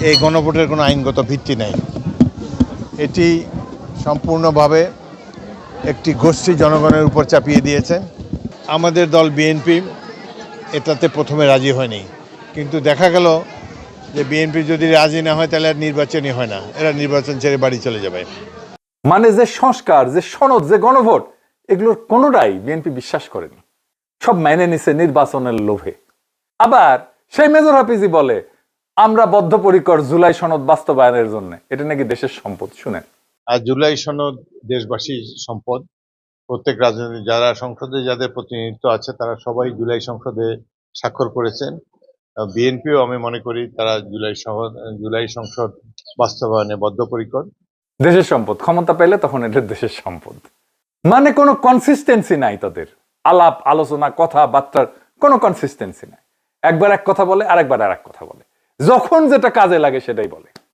এই গণভোটের কোনো আইনগত ভিত্তি নেই। এটি সম্পূর্ণভাবে একটি গোষ্ঠী জনগণের উপর চাপিয়ে দিয়েছেন। আমাদের দল বিএনপি এটাতে প্রথমে রাজি হয়নি, কিন্তু দেখা গেল যে বিএনপি যদি রাজি না হয় তাহলে আর নির্বাচনই হয় না, এরা নির্বাচন ছেড়ে বাড়ি চলে যাবে। মানে যে সংস্কার, যে সনদ, যে গণভোট, এগুলোর কোনোটাই বিএনপি বিশ্বাস করেনি, সব মেনে নিছে নির্বাচনের লোভে। আবার সেই মেজর হাফিজি বলে আমরা বদ্ধপরিকর জুলাই সনদ বাস্তবায়নের জন্য, এটা নাকি দেশের সম্পদ। শুনেন, আর জুলাই সনদ দেশবাসীর সম্পদ। প্রত্যেক রাজনৈতিক যারা সংসদে যাদের প্রতিনিধিত্ব আছে তারা সবাই জুলাই সংসদে স্বাক্ষর করেছেন। বিএনপিও আমি মনে করি তারা জুলাই সংসদ বাস্তবায়নে বদ্ধপরিকর। দেশের সম্পদ, ক্ষমতা পেলে তখন এটা দেশের সম্পদ। মানে কোনো কনসিস্টেন্সি নাই তাদের, আলাপ আলোচনা কথাবার্তার কোনো কনসিস্টেন্সি নাই। একবার এক কথা বলে, আরেকবার আর এক কথা বলে, যখন যেটা কাজে লাগে সেটাই বলে।